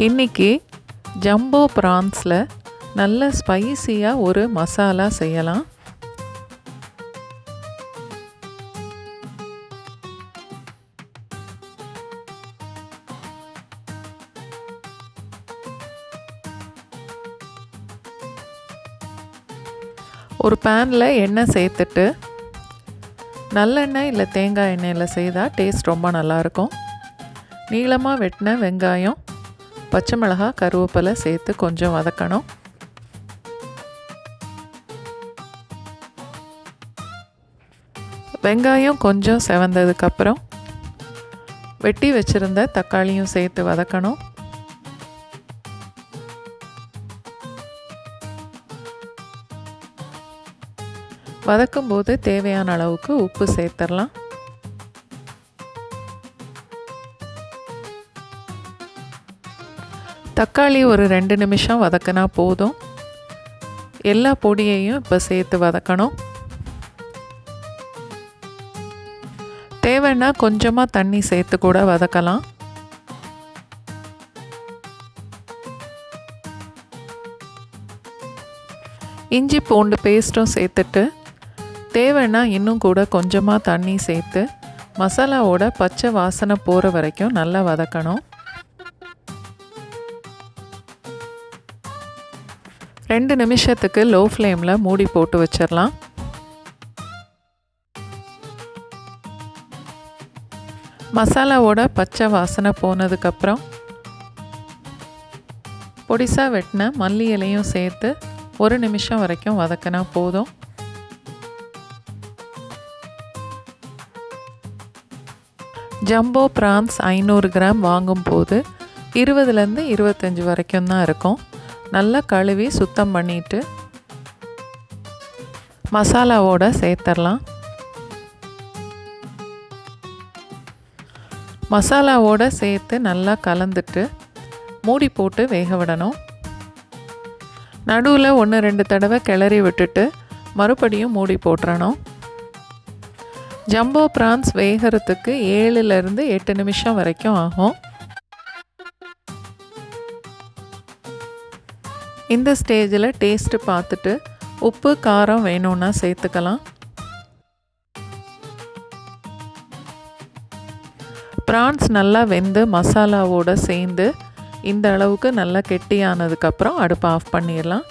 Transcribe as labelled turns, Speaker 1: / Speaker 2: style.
Speaker 1: இன்றைக்கி ஜம்போ ப்ரான்ஸில் நல்ல ஸ்பைசியாக ஒரு மசாலா செய்யலாம். ஒரு பேனில் எண்ணெய் சேர்த்துட்டு நல்லெண்ணெய் இல்லை தேங்காய் எண்ணெயில் செய்தால் டேஸ்ட் ரொம்ப நல்லாயிருக்கும். நீளமாக வெட்டின வெங்காயம், பச்சை மிளகாய், கருவேப்பிலை சேர்த்து கொஞ்சம் வதக்கணும். வெங்காயம் கொஞ்சம் செவந்ததுக்கப்புறம் வெட்டி வச்சுருந்த தக்காளியும் சேர்த்து வதக்கணும். வதக்கும்போது தேவையான அளவுக்கு உப்பு சேர்த்துடலாம். தக்காளி ஒரு 2 நிமிஷம் வதக்கினா போதும். எல்லா பொடியையும் இப்போ சேர்த்து வதக்கணும். தேவைன்னா கொஞ்சமாக தண்ணி சேர்த்து கூட வதக்கலாம். இஞ்சி பூண்டு பேஸ்ட்டும் சேர்த்துட்டு தேவைன்னா இன்னும் கூட கொஞ்சமாக தண்ணி சேர்த்து மசாலாவோட பச்சை வாசனை போகிற வரைக்கும் நல்லா வதக்கணும். 2 நிமிஷத்துக்கு லோ ஃப்ளேமில் மூடி போட்டு வச்சிடலாம். மசாலாவோட பச்சை வாசனை போனதுக்கப்புறம் பொடிசாக வெட்டின மல்லி இலையும் சேர்த்து 1 நிமிஷம் வரைக்கும் வதக்கினா போதும். ஜம்போ ப்ரான்ஸ் 500 கிராம் வாங்கும்போது 20லேருந்து 25 வரைக்கும் தான் இருக்கும். நல்லா கழுவி சுத்தம் பண்ணிவிட்டு மசாலாவோட சேர்த்துடலாம். மசாலாவோட சேர்த்து நல்லா கலந்துட்டு மூடி போட்டு வேக விடணும். நடுவில் 1-2 தடவை கிளறி விட்டுட்டு மறுபடியும் மூடி போட்டுறணும். ஜம்போ ப்ரான்ஸ் வேகிறதுக்கு 7லேருந்து 8 நிமிஷம் வரைக்கும் ஆகும். இந்த ஸ்டேஜில் டேஸ்ட்டு பார்த்துட்டு உப்பு காரம் வேணும்னா சேர்த்துக்கலாம். ப்ரான்ஸ் நல்லா வெந்து மசாலாவோடு சேர்ந்து இந்த அளவுக்கு நல்லா கெட்டியானதுக்கப்புறம் அடுப்பை ஆஃப் பண்ணிடலாம்.